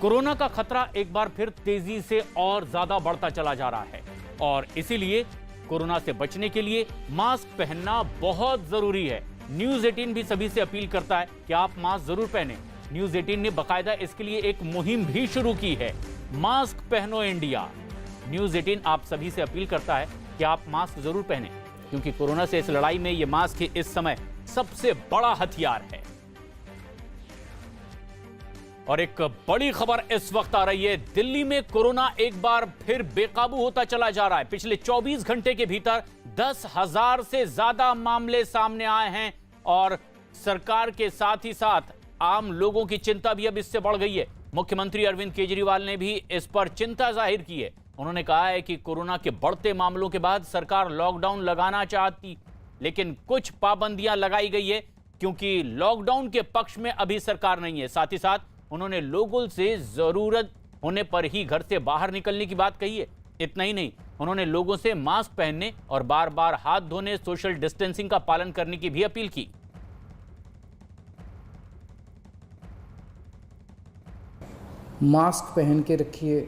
Corona का खतरा एक बार फिर तेजी से और ज्यादा बढ़ता चला जा रहा है और इसीलिए कोरोना से बचने के लिए मास्क पहनना बहुत जरूरी है। न्यूज 18 भी सभी से अपील करता है कि आप मास्क जरूर पहनें। न्यूज 18 ने बाकायदा इसके लिए एक मुहिम भी शुरू की है, मास्क पहनो इंडिया। न्यूज 18 आप सभी से अपील करता है कि आप मास्क जरूर पहनें, क्योंकि कोरोना से इस लड़ाई में यह मास्क ही इस समय सबसे बड़ा हथियार है। और एक बड़ी खबर इस वक्त आ रही है, दिल्ली में कोरोना एक बार फिर बेकाबू होता चला जा रहा है। पिछले 24 घंटे के भीतर 10,000 से ज्यादा मामले सामने आए हैं और सरकार के साथ ही साथ आम लोगों की चिंता भी अब इससे बढ़ गई है। मुख्यमंत्री अरविंद केजरीवाल ने भी इस पर चिंता जाहिर की है। उन्होंने कहा है कि कोरोना के बढ़ते मामलों के बाद सरकार लॉकडाउन लगाना चाहती, लेकिन कुछ पाबंदियां लगाई गई है क्योंकि लॉकडाउन के पक्ष में अभी सरकार नहीं है। साथ ही साथ उन्होंने लोगों से जरूरत होने पर ही घर से बाहर निकलने की बात कही है। इतना ही नहीं, उन्होंने लोगों से मास्क पहनने और बार बार हाथ धोने, सोशल डिस्टेंसिंग का पालन करने की भी अपील की। मास्क पहन के रखिए,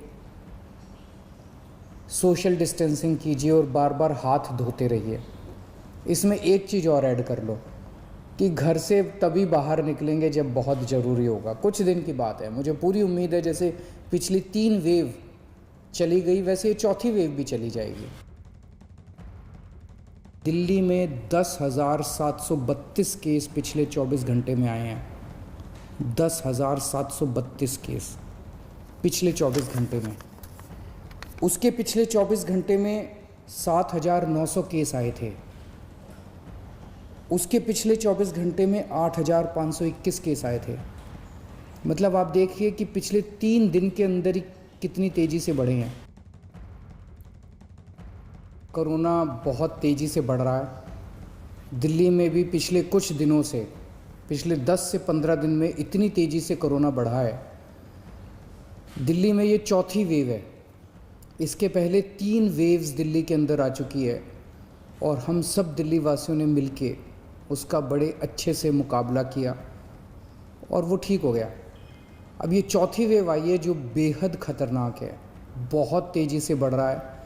सोशल डिस्टेंसिंग कीजिए और बार बार हाथ धोते रहिए। इसमें एक चीज़ और ऐड कर लो कि घर से तभी बाहर निकलेंगे जब बहुत ज़रूरी होगा। कुछ दिन की बात है, मुझे पूरी उम्मीद है जैसे पिछली 3 वेव चली गई वैसे ये चौथी वेव भी चली जाएगी। दिल्ली में 10,732 केस पिछले 24 घंटे में आए हैं। 10,732 केस पिछले 24 घंटे में। उसके पिछले 24 घंटे में 7,900 केस आए थे। उसके पिछले 24 घंटे में 8,521 केस आए थे। मतलब आप देखिए कि पिछले 3 दिन के अंदर ही कितनी तेज़ी से बढ़े हैं। कोरोना बहुत तेज़ी से बढ़ रहा है। दिल्ली में भी पिछले कुछ दिनों से, पिछले 10 से 15 दिन में इतनी तेज़ी से कोरोना बढ़ा है। दिल्ली में ये चौथी वेव है। इसके पहले 3 वेव्स दिल्ली के अंदर आ चुकी है और हम सब दिल्ली वासियों ने मिलके उसका बड़े अच्छे से मुकाबला किया और वो ठीक हो गया। अब ये चौथी वेव आई है जो बेहद ख़तरनाक है, बहुत तेज़ी से बढ़ रहा है।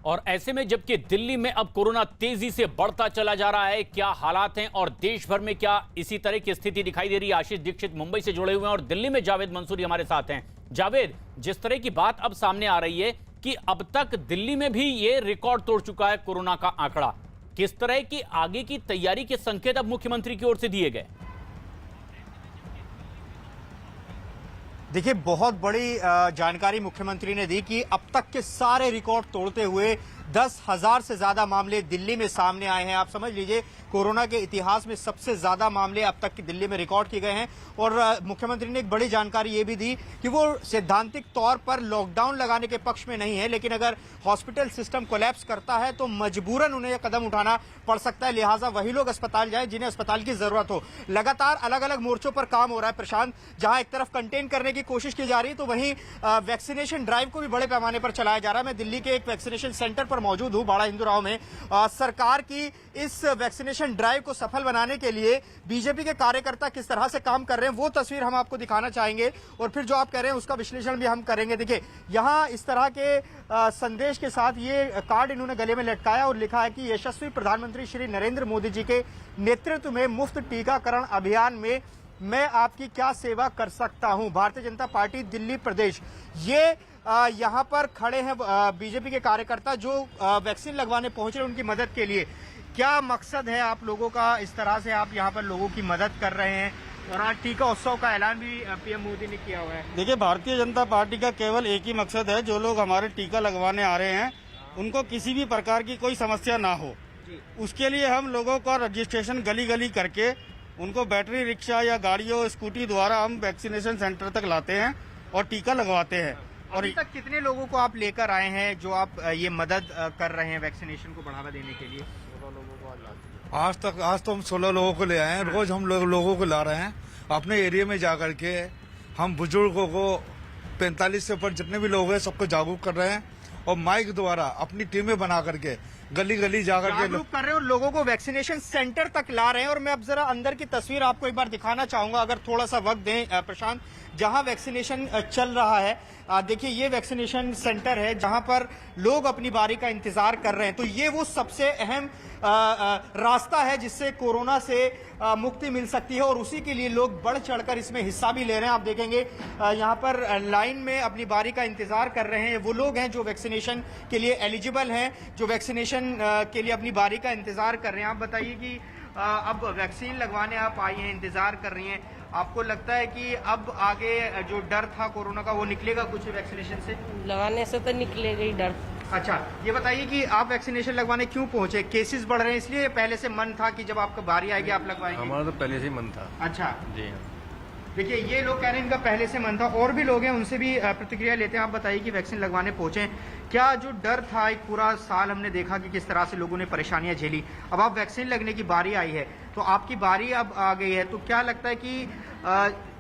और ऐसे में जबकि दिल्ली में अब कोरोना तेजी से बढ़ता चला जा रहा है, क्या हालात हैं और देश भर में क्या इसी तरह की स्थिति दिखाई दे रही है? आशीष दीक्षित मुंबई से जुड़े हुए हैं और दिल्ली में जावेद मंसूरी हमारे साथ हैं। जावेद, जिस तरह की बात अब सामने आ रही है कि अब तक दिल्ली में भी ये रिकॉर्ड तोड़ चुका है कोरोना का आंकड़ा, किस तरह की आगे की तैयारी के संकेत अब मुख्यमंत्री की ओर से दिए गए? देखिए, बहुत बड़ी जानकारी मुख्यमंत्री ने दी कि अब तक के सारे रिकॉर्ड तोड़ते हुए 10,000 से ज्यादा मामले दिल्ली में सामने आए हैं। आप समझ लीजिए कोरोना के इतिहास में सबसे ज्यादा मामले अब तक की दिल्ली में रिकॉर्ड किए गए हैं। और मुख्यमंत्री ने एक बड़ी जानकारी ये भी दी कि वो सैद्धांतिक तौर पर लॉकडाउन लगाने के पक्ष में नहीं है, लेकिन अगर हॉस्पिटल सिस्टम कोलैप्स करता है तो मजबूरन उन्हें यह कदम उठाना पड़ सकता है, लिहाजा वही लोग अस्पताल जाएं जिन्हें अस्पताल की जरूरत हो। लगातार अलग अलग मोर्चों पर काम हो रहा है प्रशांत, जहां एक तरफ कंटेन करने की कोशिश की जा रही है तो वहीं वैक्सीनेशन ड्राइव को भी बड़े पैमाने पर चलाया जा रहा है। मैं दिल्ली के एक वैक्सीनेशन सेंटर पर मौजूद हूं, बाड़ा हिंदू राव में। सरकार की इस वैक्सीनेशन ड्राइव को सफल बनाने के लिए बीजेपी के कार्यकर्ता किस तरह से काम कर रहे हैं वो तस्वीर हम आपको दिखाना चाहेंगे और फिर जो आप कह रहे हैं उसका विश्लेषण भी हम करेंगे। देखिए, यहां इस तरह के संदेश के साथ ये कार्ड इन्होंने गले में लटकाया और लिखा है कि यशस्वी प्रधानमंत्री श्री नरेंद्र मोदी जी के नेतृत्व में मुफ्त टीकाकरण अभियान में मैं आपकी क्या सेवा कर सकता हूं। भारतीय जनता पार्टी दिल्ली प्रदेश। ये यहां पर खड़े हैं बीजेपी के कार्यकर्ता जो वैक्सीन लगवाने पहुंच रहे हैं उनकी मदद के लिए। क्या मकसद है आप लोगों का, इस तरह से आप यहां पर लोगों की मदद कर रहे हैं? और आज टीका उत्सव का ऐलान भी पीएम मोदी ने किया हुआ है। देखिए, भारतीय जनता पार्टी का केवल एक ही मकसद है, जो लोग हमारे टीका लगवाने आ रहे हैं उनको किसी भी प्रकार की कोई समस्या ना हो। उसके लिए हम लोगों का रजिस्ट्रेशन गली गली करके उनको बैटरी रिक्शा या गाड़ियों स्कूटी द्वारा हम वैक्सीनेशन सेंटर तक लाते हैं और टीका लगवाते हैं। और अभी तक कितने लोगों को आप लेकर आए हैं जो आप ये मदद कर रहे हैं वैक्सीनेशन को बढ़ावा देने के लिए? 16 लोगों को आज तो हम 16 लोगों को ले आए हैं। रोज हम लोगों को ला रहे हैं अपने एरिया में जाकर के। हम बुजुर्गों को 45 से ऊपर जितने भी लोग हैं सबको जागरूक कर रहे हैं और माइक द्वारा अपनी टीमें बना करके गली गली जाकर के जागरूक कर रहे हैं और लोगों को वैक्सीनेशन सेंटर तक ला रहे हैं। और मैं अब जरा अंदर की तस्वीर आपको एक बार दिखाना चाहूंगा, अगर थोड़ा सा वक्त दें प्रशांत, जहां वैक्सीनेशन चल रहा है। देखिए ये वैक्सीनेशन सेंटर है जहां पर लोग अपनी बारी का इंतजार कर रहे हैं। तो ये वो सबसे अहम रास्ता है जिससे कोरोना से मुक्ति मिल सकती है और उसी के लिए लोग बढ़ चढ़कर इसमें हिस्सा भी ले रहे हैं। आप देखेंगे यहाँ पर लाइन में अपनी बारी का इंतजार कर रहे हैं वो लोग हैं जो वैक्सीनेशन के लिए एलिजिबल हैं, जो वैक्सीनेशन के लिए अपनी बारी का इंतजार कर रहे हैं। आप बताइए कि अब वैक्सीन लगवाने आप आई हैं, इंतजार कर रही हैं, आपको लगता है कि अब आगे जो डर था कोरोना का वो निकलेगा कुछ वैक्सीनेशन से? लगाने से तो निकलेगा ही डर। अच्छा, ये बताइए कि आप वैक्सीनेशन लगवाने क्यों पहुंचे? केसेस बढ़ रहे हैं इसलिए, पहले से मन था कि जब आपका बारी आएगी आप लगवाएंगे? हमारा तो पहले से ही मन था। अच्छा जी हाँ। देखिए ये लोग कह रहे हैं इनका पहले से मन था, और भी लोग हैं उनसे भी प्रतिक्रिया लेते हैं। आप बताइए कि वैक्सीन लगवाने पहुंचे, क्या जो डर था, एक पूरा साल हमने देखा कि किस तरह से लोगों ने परेशानियां झेली, अब आप वैक्सीन लगने की बारी आई है तो आपकी बारी अब आ गई है, तो क्या लगता है कि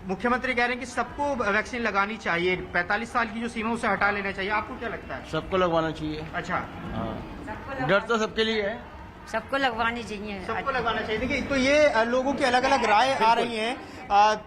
मुख्यमंत्री कह रहे हैं कि सबको वैक्सीन लगानी चाहिए, 45 साल की जो सीमा उसे हटा लेना चाहिए, आपको क्या लगता है? सबको लगवाना चाहिए। अच्छा, डर तो सबके लिए है। सबको लगवानी चाहिए। सबको लगवाना चाहिए। देखिए तो ये लोगों की अलग अलग राय आ रही हैं,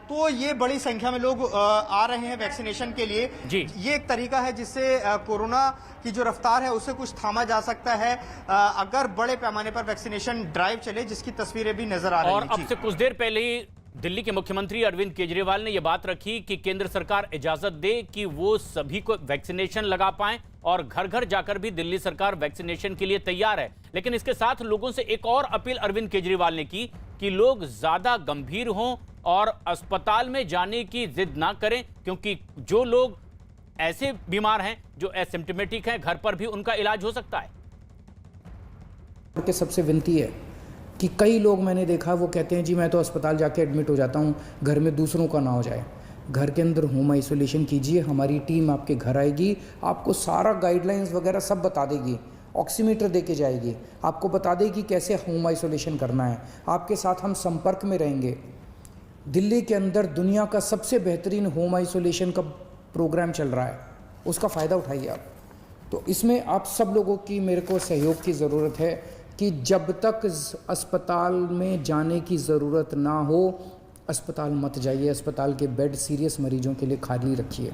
तो ये बड़ी संख्या में लोग आ रहे हैं वैक्सीनेशन के लिए जी। ये एक तरीका है जिससे कोरोना की जो रफ्तार है उसे कुछ थामा जा सकता है अगर बड़े पैमाने पर वैक्सीनेशन ड्राइव चले, जिसकी तस्वीरें भी नजर आ रही हैं। और अब से कुछ देर पहले ही दिल्ली के मुख्यमंत्री अरविंद केजरीवाल ने यह बात रखी कि केंद्र सरकार इजाजत दे कि वो सभी को वैक्सीनेशन लगा पाएं और घर घर जाकर भी दिल्ली सरकार वैक्सीनेशन के लिए तैयार है। लेकिन इसके साथ लोगों से एक और अपील अरविंद केजरीवाल ने की कि लोग ज्यादा गंभीर हों और अस्पताल में जाने की जिद ना करें, क्योंकि जो लोग ऐसे बीमार हैं जो एसिम्प्टोमेटिक हैं, घर पर भी उनका इलाज हो सकता है। के सबसे विनती है कि कई लोग मैंने देखा वो कहते हैं जी मैं तो अस्पताल जाके एडमिट हो जाता हूँ, घर में दूसरों का ना हो जाए। घर के अंदर होम आइसोलेशन कीजिए, हमारी टीम आपके घर आएगी, आपको सारा गाइडलाइंस वगैरह सब बता देगी, ऑक्सीमीटर दे के जाएगी, आपको बता देगी कैसे होम आइसोलेशन करना है, आपके साथ हम संपर्क में रहेंगे। दिल्ली के अंदर दुनिया का सबसे बेहतरीन होम आइसोलेशन का प्रोग्राम चल रहा है, उसका फ़ायदा उठाइए आप। तो इसमें आप सब लोगों की मेरे को सहयोग की ज़रूरत है कि जब तक अस्पताल में जाने की ज़रूरत ना हो अस्पताल मत जाइए, अस्पताल के बेड सीरियस मरीजों के लिए खाली रखिए।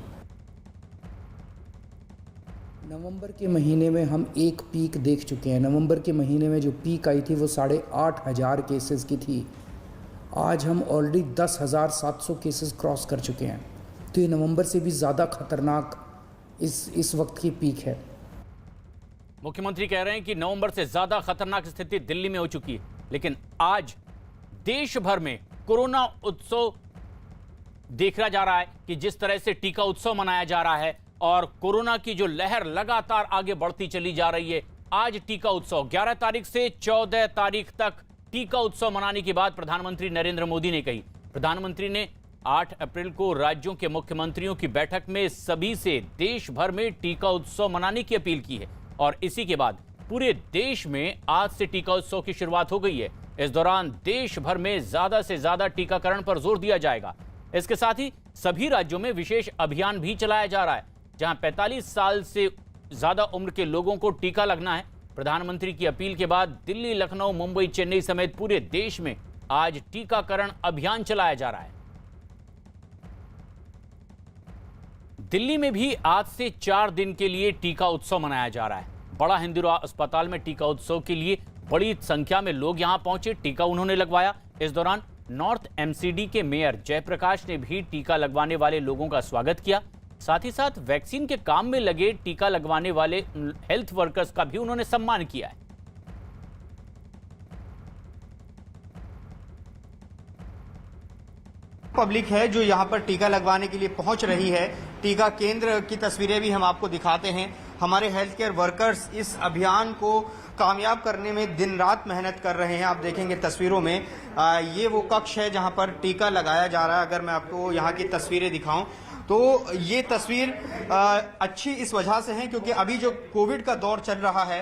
नवंबर के महीने में हम एक पीक देख चुके हैं। नवंबर के महीने में जो पीक आई थी वो 8,500 केसेस की थी। आज हम ऑलरेडी 10,700 केसेस क्रॉस कर चुके हैं। तो ये नवंबर से भी ज़्यादा खतरनाक इस वक्त की पीक है। मुख्यमंत्री कह रहे हैं कि नवंबर से ज्यादा खतरनाक स्थिति दिल्ली में हो चुकी है, लेकिन आज देश भर में कोरोना उत्सव देखा जा रहा है कि जिस तरह से टीका उत्सव मनाया जा रहा है और कोरोना की जो लहर लगातार आगे बढ़ती चली जा रही है। आज टीका उत्सव 11 तारीख से 14 तारीख तक टीका उत्सव मनाने की बात प्रधानमंत्री नरेंद्र मोदी ने कही। प्रधानमंत्री ने 8 अप्रैल को राज्यों के मुख्यमंत्रियों की बैठक में सभी से देश भर में टीका उत्सव मनाने की अपील की है और इसी के बाद पूरे देश में आज से टीका उत्सव की शुरुआत हो गई है। इस दौरान देश भर में ज्यादा से ज्यादा टीकाकरण पर जोर दिया जाएगा। इसके साथ ही सभी राज्यों में विशेष अभियान भी चलाया जा रहा है, जहां 45 साल से ज्यादा उम्र के लोगों को टीका लगना है। प्रधानमंत्री की अपील के बाद दिल्ली, लखनऊ, मुंबई, चेन्नई समेत पूरे देश में आज टीकाकरण अभियान चलाया जा रहा है। दिल्ली में भी आज से 4 दिन के लिए टीका उत्सव मनाया जा रहा है। बड़ा हिंदुरा अस्पताल में टीका उत्सव के लिए बड़ी संख्या में लोग यहां पहुंचे, टीका उन्होंने लगवाया। इस दौरान नॉर्थ एमसीडी के मेयर जयप्रकाश ने भी टीका लगवाने वाले लोगों का स्वागत किया। साथ ही साथ वैक्सीन के काम में लगे टीका लगवाने वाले हेल्थ वर्कर्स का भी उन्होंने सम्मान किया है। पब्लिक है जो यहाँ पर टीका लगवाने के लिए पहुंच रही है। टीका केंद्र की तस्वीरें भी हम आपको दिखाते हैं। हमारे हेल्थ केयर वर्कर्स इस अभियान को कामयाब करने में दिन रात मेहनत कर रहे हैं। आप देखेंगे तस्वीरों में ये वो कक्ष है जहाँ पर टीका लगाया जा रहा है। अगर मैं आपको यहाँ की तस्वीरें दिखाऊं तो ये तस्वीर अच्छी इस वजह से है क्योंकि अभी जो कोविड का दौर चल रहा है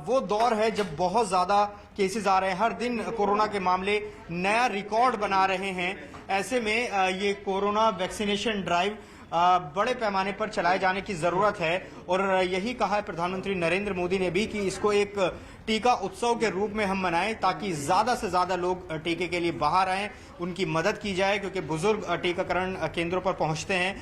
वो दौर है जब बहुत ज़्यादा केसेस आ रहे हैं। हर दिन कोरोना के मामले नया रिकॉर्ड बना रहे हैं। ऐसे में ये कोरोना वैक्सीनेशन ड्राइव बड़े पैमाने पर चलाए जाने की जरूरत है। और यही कहा है प्रधानमंत्री नरेंद्र मोदी ने भी कि इसको एक टीका उत्सव के रूप में हम मनाएं, ताकि ज्यादा से ज्यादा लोग टीके के लिए बाहर आएं, उनकी मदद की जाए, क्योंकि बुजुर्ग टीकाकरण केंद्रों पर पहुंचते हैं,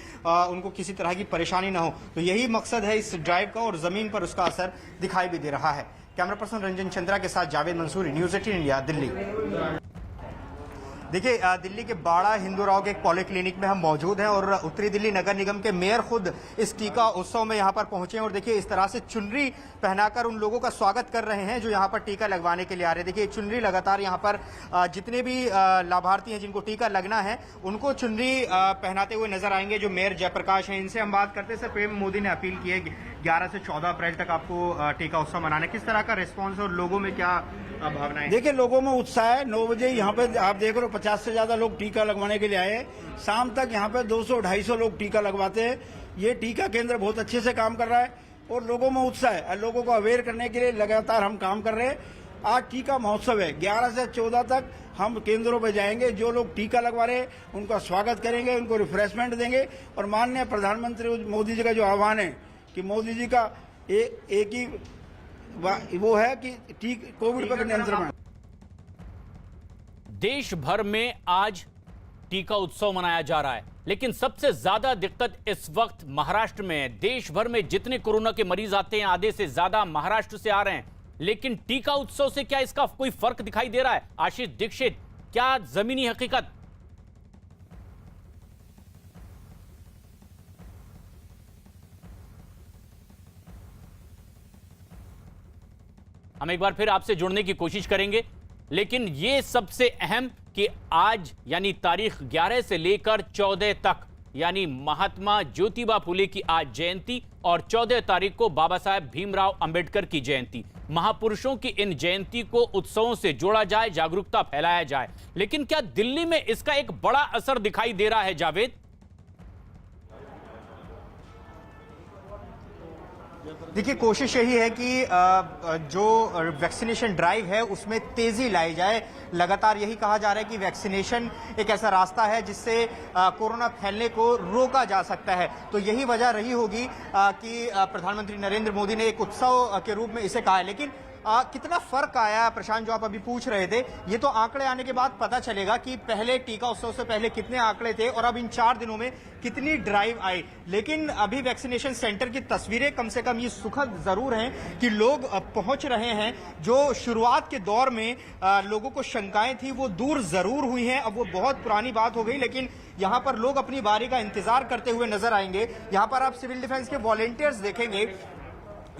उनको किसी तरह की परेशानी ना हो। तो यही मकसद है इस ड्राइव का, और जमीन पर उसका असर दिखाई भी दे रहा है। कैमरा पर्सन रंजन चंद्रा के साथ जावेद मंसूरी, न्यूज़ 18 इंडिया, दिल्ली। देखिए, दिल्ली के बाड़ा हिंदूराव के एक पॉलीक्लिनिक में हम मौजूद हैं और उत्तरी दिल्ली नगर निगम के मेयर खुद इस टीका उत्सव में यहां पर पहुंचे हैं। और देखिए, इस तरह से चुनरी पहनाकर उन लोगों का स्वागत कर रहे हैं जो यहां पर टीका लगवाने के लिए आ रहे हैं। देखिए, चुनरी लगातार यहां पर जितने भी लाभार्थी हैं जिनको टीका लगना है, उनको चुनरी पहनाते हुए नजर आएंगे। जो मेयर जयप्रकाश हैं, इनसे हम बात करते हैं। सर, पीएम मोदी ने अपील की है 11 से 14 अप्रैल तक आपको टीका उत्सव मनाना है। किस तरह का रिस्पॉन्स और लोगों में क्या भावनाएं? देखिए, लोगों में उत्साह है। 9 बजे यहाँ पे आप देख रहे हो 50 से ज्यादा लोग टीका लगवाने के लिए आए। शाम तक यहाँ पे 200-250 लोग टीका लगवाते हैं। ये टीका केंद्र बहुत अच्छे से काम कर रहा है और लोगों में उत्साह है। लोगों को अवेयर करने के लिए लगातार हम काम कर रहे हैं। आज टीका महोत्सव है। 11 से 14 तक हम केंद्रों पर जाएंगे। जो लोग टीका लगवा रहे हैं उनका स्वागत करेंगे, उनको रिफ्रेशमेंट देंगे। और माननीय प्रधानमंत्री मोदी जी का जो आह्वान है कि मोदी जी का एक ही वो है कि कोविड पर नियंत्रण। देश भर में आज टीका उत्सव मनाया जा रहा है, लेकिन सबसे ज्यादा दिक्कत इस वक्त महाराष्ट्र में है। देश भर में जितने कोरोना के मरीज आते हैं, आधे से ज्यादा महाराष्ट्र से आ रहे हैं। लेकिन टीका उत्सव से क्या इसका कोई फर्क दिखाई दे रहा है? आशीष दीक्षित, क्या जमीनी हकीकत? हम एक बार फिर आपसे जुड़ने की कोशिश करेंगे, लेकिन यह सबसे अहम कि आज यानी तारीख 11 से लेकर 14 तक, यानी महात्मा ज्योतिबा फुले की आज जयंती और 14 तारीख को बाबा साहेब भीमराव अंबेडकर की जयंती। महापुरुषों की इन जयंती को उत्सवों से जोड़ा जाए, जागरूकता फैलाया जाए। लेकिन क्या दिल्ली में इसका एक बड़ा असर दिखाई दे रहा है जावेद? देखिए, कोशिश यही है कि जो वैक्सीनेशन ड्राइव है उसमें तेजी लाई जाए। लगातार यही कहा जा रहा है कि वैक्सीनेशन एक ऐसा रास्ता है जिससे कोरोना फैलने को रोका जा सकता है। तो यही वजह रही होगी कि प्रधानमंत्री नरेंद्र मोदी ने एक उत्सव के रूप में इसे कहा है। लेकिन कितना फर्क आया, प्रशांत, जो आप अभी पूछ रहे थे, ये तो आंकड़े आने के बाद पता चलेगा कि पहले टीका उत्सव से पहले कितने आंकड़े थे और अब इन 4 दिनों में कितनी ड्राइव आई। लेकिन अभी वैक्सीनेशन सेंटर की तस्वीरें कम से कम ये सुखद जरूर हैं कि लोग पहुंच रहे हैं। जो शुरुआत के दौर में लोगों को शंकाएं थी वो दूर जरूर हुई हैं। अब वो बहुत पुरानी बात हो गई, लेकिन यहां पर लोग अपनी बारी का इंतजार करते हुए नजर आएंगे। यहां पर आप सिविल डिफेंस के वॉलेंटियर्स देखेंगे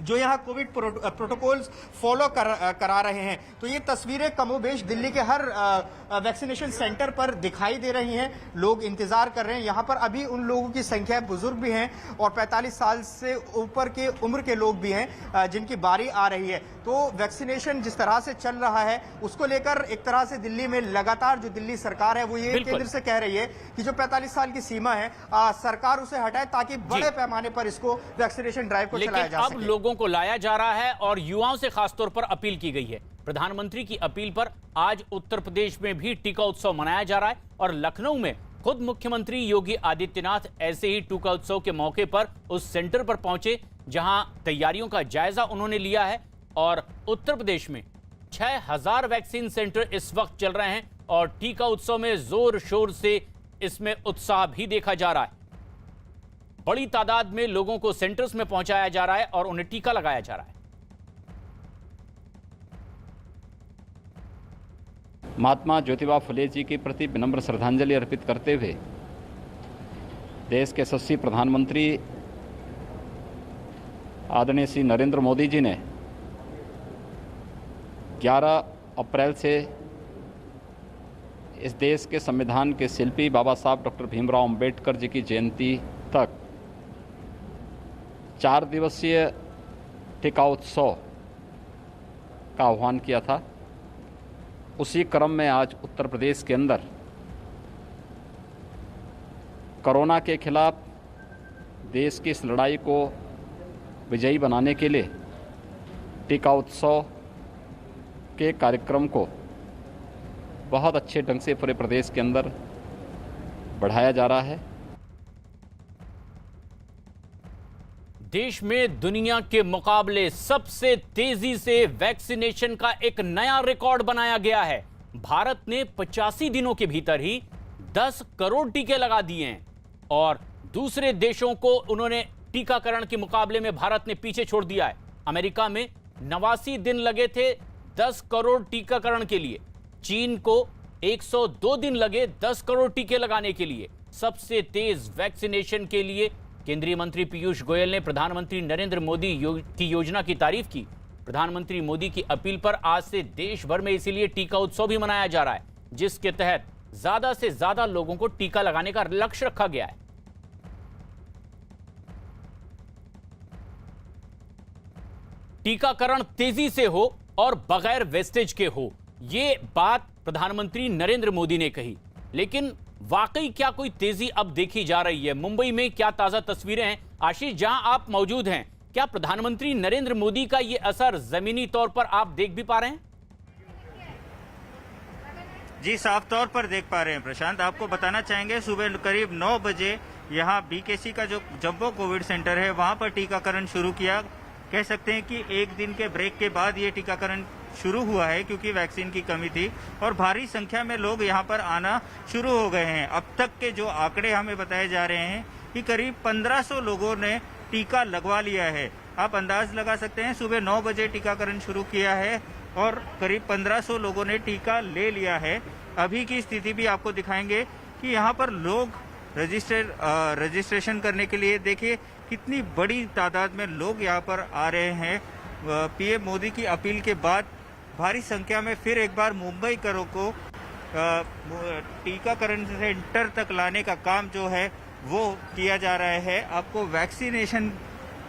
जो यहाँ कोविड प्रोटोकॉल्स फॉलो करा रहे हैं। तो ये तस्वीरें कमोबेश दिल्ली के हर वैक्सीनेशन सेंटर पर दिखाई दे रही हैं। लोग इंतजार कर रहे हैं। यहाँ पर अभी उन लोगों की संख्या, बुजुर्ग भी हैं और 45 साल से ऊपर के उम्र के लोग भी हैं जिनकी बारी आ रही है। तो वैक्सीनेशन जिस तरह से चल रहा है उसको लेकर एक तरह से दिल्ली में लगातार जो दिल्ली सरकार है वो ये केंद्र से कह रही है कि जो 45 साल की सीमा है सरकार उसे हटाए, ताकि बड़े पैमाने पर इसको वैक्सीनेशन ड्राइव को चलाया जा सके। अब लोगों को लाया जा रहा है और युवाओं से खासतौर पर अपील की गई है। प्रधानमंत्री की अपील पर आज उत्तर प्रदेश में भी टीका उत्सव मनाया जा रहा है और लखनऊ में खुद मुख्यमंत्री योगी आदित्यनाथ ऐसे ही टीका उत्सव के मौके पर उस सेंटर पर पहुंचे जहां तैयारियों का जायजा उन्होंने लिया है। और उत्तर प्रदेश में 6000 वैक्सीन सेंटर इस वक्त चल रहे हैं और टीका उत्सव में जोर शोर से इसमें उत्साह भी देखा जा रहा है। बड़ी तादाद में लोगों को सेंटर्स में पहुंचाया जा रहा है और उन्हें टीका लगाया जा रहा है। महात्मा ज्योतिबा फुले जी के प्रति विनम्र श्रद्धांजलि अर्पित करते हुए देश के यशस्वी प्रधानमंत्री आदरणीय श्री नरेंद्र मोदी जी ने 11 अप्रैल से इस देश के संविधान के शिल्पी बाबा साहब डॉक्टर भीमराव अंबेडकर जी की जयंती तक 4 दिवसीय टीका उत्सव का आह्वान किया था। उसी क्रम में आज उत्तर प्रदेश के अंदर कोरोना के खिलाफ देश की इस लड़ाई को विजयी बनाने के लिए टीका उत्सव के कार्यक्रम को बहुत अच्छे ढंग से पूरे प्रदेश के अंदर बढ़ाया जा रहा है। देश में दुनिया के मुकाबले सबसे तेजी से वैक्सीनेशन का एक नया रिकॉर्ड बनाया गया है। भारत ने 85 दिनों के भीतर ही 10 करोड़ टीके लगा दिए हैं और दूसरे देशों को उन्होंने टीकाकरण के मुकाबले में भारत ने पीछे छोड़ दिया है। अमेरिका में 89 दिन लगे थे 10 करोड़ टीकाकरण के लिए। चीन को 102 दिन लगे 10 करोड़ टीके लगाने के लिए। सबसे तेज वैक्सीनेशन के लिए केंद्रीय मंत्री पीयूष गोयल ने प्रधानमंत्री नरेंद्र मोदी की योजना की तारीफ की। प्रधानमंत्री मोदी की अपील पर आज से देश भर में इसीलिए टीका उत्सव भी मनाया जा रहा है, जिसके तहत ज्यादा से ज्यादा लोगों को टीका लगाने का लक्ष्य रखा गया है। टीकाकरण तेजी से हो और बगैर वेस्टेज के हो, ये बात प्रधानमंत्री नरेंद्र मोदी ने कही। लेकिन वाकई क्या कोई तेजी अब देखी जा रही है? मुंबई में क्या ताजा तस्वीरें हैं? आशीष, जहां आप मौजूद हैं, क्या प्रधानमंत्री नरेंद्र मोदी का यह असर जमीनी तौर पर आप देख भी पा रहे हैं? जी, साफ तौर पर देख पा रहे हैं प्रशांत। आपको बताना चाहेंगे, सुबह करीब 9 बजे यहाँ बीकेसी का जो जम्बो कोविड सेंटर है वहां पर टीकाकरण शुरू किया। कह सकते हैं कि एक दिन के ब्रेक के बाद ये टीकाकरण शुरू हुआ है, क्योंकि वैक्सीन की कमी थी और भारी संख्या में लोग यहाँ पर आना शुरू हो गए हैं। अब तक के जो आंकड़े हमें बताए जा रहे हैं कि करीब 1500 लोगों ने टीका लगवा लिया है। आप अंदाज लगा सकते हैं, सुबह 9 बजे टीकाकरण शुरू किया है और करीब 1500 लोगों ने टीका ले लिया है। अभी की स्थिति भी आपको दिखाएंगे कि यहाँ पर लोग रजिस्ट्रेशन करने के लिए देखिए कितनी बड़ी तादाद में लोग यहाँ पर आ रहे हैं। पीएम मोदी की अपील के बाद भारी संख्या में फिर एक बार मुंबई करों को टीकाकरण सेंटर तक लाने का काम जो है वो किया जा रहा है। आपको वैक्सीनेशन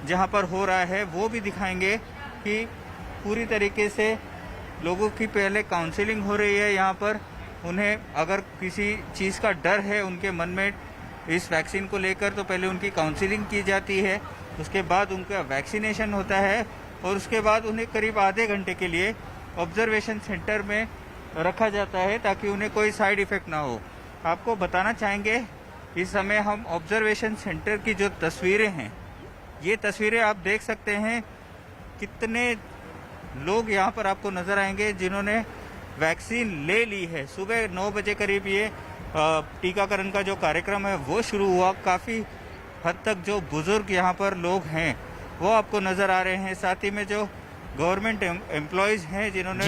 जहां पर हो रहा है वो भी दिखाएंगे कि पूरी तरीके से लोगों की पहले काउंसलिंग हो रही है। यहाँ पर उन्हें अगर किसी चीज़ का डर है उनके मन में इस वैक्सीन को लेकर, तो पहले उनकी काउंसलिंग की जाती है, उसके बाद उनका वैक्सीनेशन होता है और उसके बाद उन्हें करीब आधे घंटे के लिए ऑब्जर्वेशन सेंटर में रखा जाता है ताकि उन्हें कोई साइड इफ़ेक्ट ना हो। आपको बताना चाहेंगे, इस समय हम ऑब्जर्वेशन सेंटर की जो तस्वीरें हैं, ये तस्वीरें आप देख सकते हैं। कितने लोग यहाँ पर आपको नज़र आएंगे जिन्होंने वैक्सीन ले ली है। सुबह 9 बजे करीब ये टीकाकरण का जो कार्यक्रम है वो शुरू हुआ। काफ़ी हद तक जो बुजुर्ग यहाँ पर लोग हैं वो आपको नज़र आ रहे हैं। साथ ही में जो गवर्नमेंट एम्प्लॉयज़ हैं जिन्होंने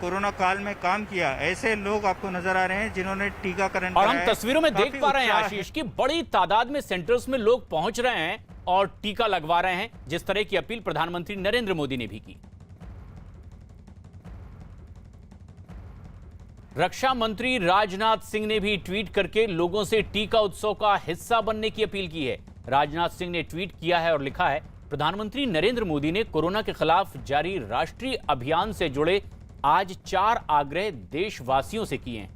कोरोना काल में काम किया, ऐसे लोग आपको नजर आ रहे हैं जिन्होंने टीकाकरण और हम तस्वीरों में देख पा रहे हैं आशीष की बड़ी तादाद में सेंटर्स में लोग पहुंच रहे हैं और टीका लगवा रहे हैं, जिस तरह की अपील प्रधानमंत्री नरेंद्र मोदी ने भी की। रक्षा मंत्री राजनाथ सिंह ने भी ट्वीट करके लोगों से टीका उत्सव का हिस्सा बनने की अपील की है। राजनाथ सिंह ने ट्वीट किया है और लिखा है, प्रधानमंत्री नरेंद्र मोदी ने कोरोना के खिलाफ जारी राष्ट्रीय अभियान से जुड़े आज 4 आग्रह देशवासियों से किए हैं।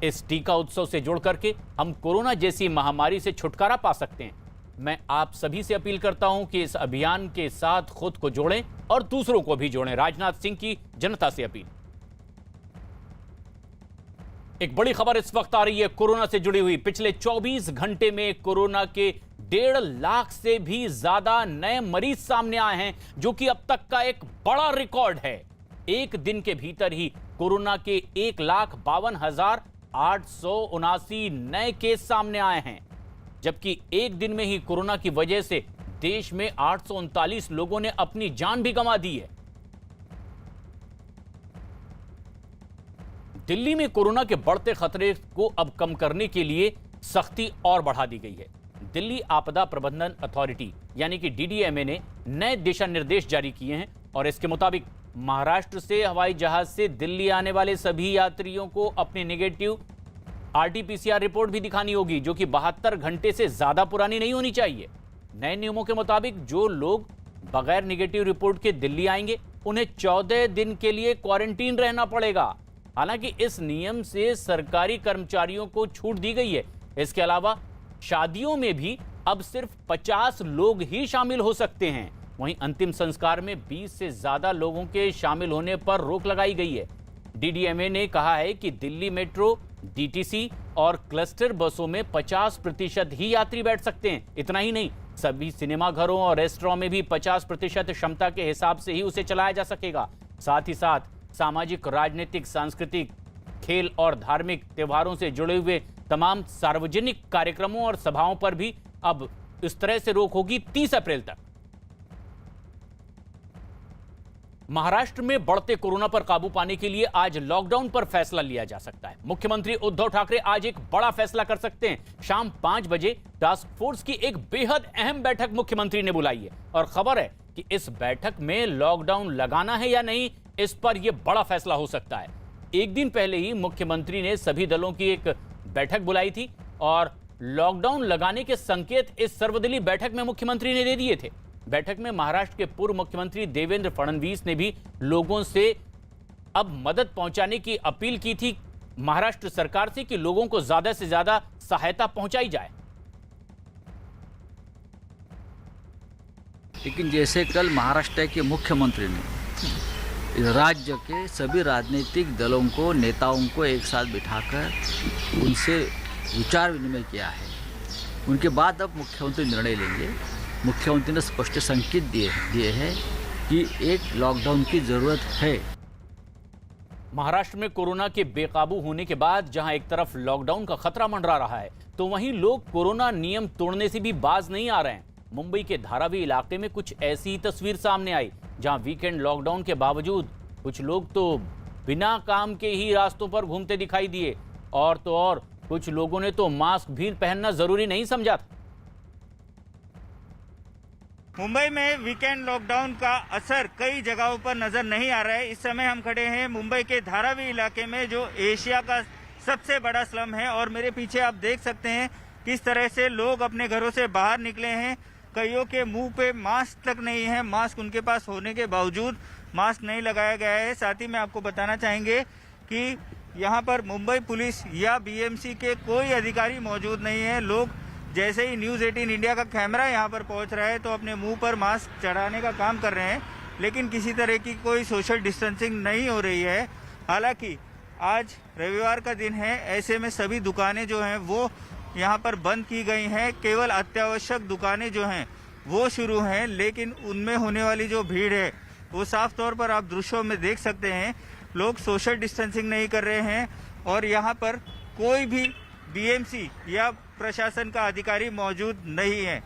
इस टीका उत्सव से जुड़ करके हम कोरोना जैसी महामारी से छुटकारा पा सकते हैं। मैं आप सभी से अपील करता हूं कि इस अभियान के साथ खुद को जोड़ें और दूसरों को भी जोड़ें। राजनाथ सिंह की जनता से अपील। एक बड़ी खबर इस वक्त आ रही है कोरोना से जुड़ी हुई। पिछले 24 घंटे में कोरोना के 1.5 लाख से भी ज्यादा नए मरीज सामने आए हैं, जो कि अब तक का एक बड़ा रिकॉर्ड है। एक दिन के भीतर ही कोरोना के 1,52,879 नए केस सामने आए हैं, जबकि एक दिन में ही कोरोना की वजह से देश में 839 लोगों ने अपनी जान भी गंवा दी है। दिल्ली में कोरोना के बढ़ते खतरे को अब कम करने के लिए सख्ती और बढ़ा दी गई है। दिल्ली आपदा प्रबंधन अथॉरिटी यानी कि डीडीएमए ने नए दिशा निर्देश जारी किए हैं और इसके मुताबिक महाराष्ट्र से हवाई जहाज से दिल्ली आने वाले सभी यात्रियों को अपनी नेगेटिव आरटी-पीसीआर रिपोर्ट भी दिखानी होगी, जो कि 72 घंटे से ज्यादा पुरानी नहीं होनी चाहिए। नए नियमों के मुताबिक जो लोग बगैर नेगेटिव रिपोर्ट के दिल्ली आएंगे उन्हें 14 दिन के लिए क्वारंटीन रहना पड़ेगा। हालांकि इस नियम से सरकारी कर्मचारियों को छूट दी गई है। इसके अलावा शादियों में भी अब सिर्फ 50 लोग ही शामिल हो सकते हैं। वहीं अंतिम संस्कार में 20 से ज्यादा लोगों के शामिल होने पर रोक लगाई गई है। डीडीएमए ने कहा है कि दिल्ली मेट्रो डीटीसी और क्लस्टर बसों में 50% ही यात्री बैठ सकते हैं। इतना ही नहीं, सभी सिनेमाघरों और रेस्टोरेंट में भी 50% क्षमता के हिसाब से ही उसे चलाया जा सकेगा। साथ ही साथ सामाजिक, राजनीतिक, सांस्कृतिक, खेल और धार्मिक त्योहारों से जुड़े हुए तमाम सार्वजनिक कार्यक्रमों और सभाओं पर भी अब इस तरह से रोक होगी 30 अप्रैल तक। महाराष्ट्र में बढ़ते कोरोना पर काबू पाने के लिए आज लॉकडाउन पर फैसला लिया जा सकता है। मुख्यमंत्री उद्धव ठाकरे आज एक बड़ा फैसला कर सकते हैं। शाम 5 बजे टास्क फोर्स की एक बेहद अहम बैठक मुख्यमंत्री ने बुलाई है और खबर है कि इस बैठक में लॉकडाउन लगाना है या नहीं, इस पर यह बड़ा फैसला हो सकता है। एक दिन पहले ही मुख्यमंत्री ने सभी दलों की एक बैठक बुलाई थी और लॉकडाउन लगाने के संकेत इस सर्वदलीय बैठक में मुख्यमंत्री ने दे दिए थे। बैठक में महाराष्ट्र के पूर्व मुख्यमंत्री देवेंद्र फडणवीस ने भी लोगों से अब मदद पहुंचाने की अपील की थी महाराष्ट्र सरकार से कि लोगों को ज्यादा से ज्यादा सहायता पहुंचाई जाए। लेकिन जैसे कल महाराष्ट्र के मुख्यमंत्री ने इस राज्य के सभी राजनीतिक दलों को, नेताओं को एक साथ बिठाकर उनसे विचार विनिमय किया है, उनके बाद अब मुख्यमंत्री निर्णय लेंगे। मुख्यमंत्री ने स्पष्ट संकेत दिए हैं कि एक लॉकडाउन की जरूरत है। महाराष्ट्र में कोरोना के बेकाबू होने के बाद जहां एक तरफ लॉकडाउन का खतरा मंडरा रहा है, तो वहीं लोग कोरोना नियम तोड़ने से भी बाज नहीं आ रहे हैं। मुंबई के धारावी इलाके में कुछ ऐसी ही तस्वीर सामने आई, जहां वीकेंड लॉकडाउन के बावजूद कुछ लोग तो बिना काम के ही रास्तों पर घूमते दिखाई दिए, और तो और कुछ लोगों ने तो मास्क भी पहनना जरूरी नहीं समझा। मुंबई में वीकेंड लॉकडाउन का असर कई जगहों पर नजर नहीं आ रहा है। इस समय हम खड़े हैं मुंबई के धारावी इलाके में, जो एशिया का सबसे बड़ा स्लम है, और मेरे पीछे आप देख सकते हैं किस तरह से लोग अपने घरों से बाहर निकले हैं। कईयों के मुंह पे मास्क तक नहीं है, मास्क उनके पास होने के बावजूद मास्क नहीं लगाया गया है। साथ ही में आपको बताना चाहेंगे कि यहाँ पर मुंबई पुलिस या बीएमसी के कोई अधिकारी मौजूद नहीं है। लोग जैसे ही न्यूज़ 18 इंडिया का कैमरा यहाँ पर पहुँच रहा है तो अपने मुंह पर मास्क चढ़ाने का काम कर रहे हैं, लेकिन किसी तरह की कोई सोशल डिस्टेंसिंग नहीं हो रही है। हालांकि आज रविवार का दिन है, ऐसे में सभी दुकानें जो हैं वो यहाँ पर बंद की गई हैं। केवल अत्यावश्यक दुकानें जो हैं वो शुरू हैं, लेकिन उनमें होने वाली जो भीड़ है वो साफ तौर पर आप दृश्यों में देख सकते हैं। लोग सोशल डिस्टेंसिंग नहीं कर रहे हैं और यहाँ पर कोई भी बीएमसी या प्रशासन का अधिकारी मौजूद नहीं है।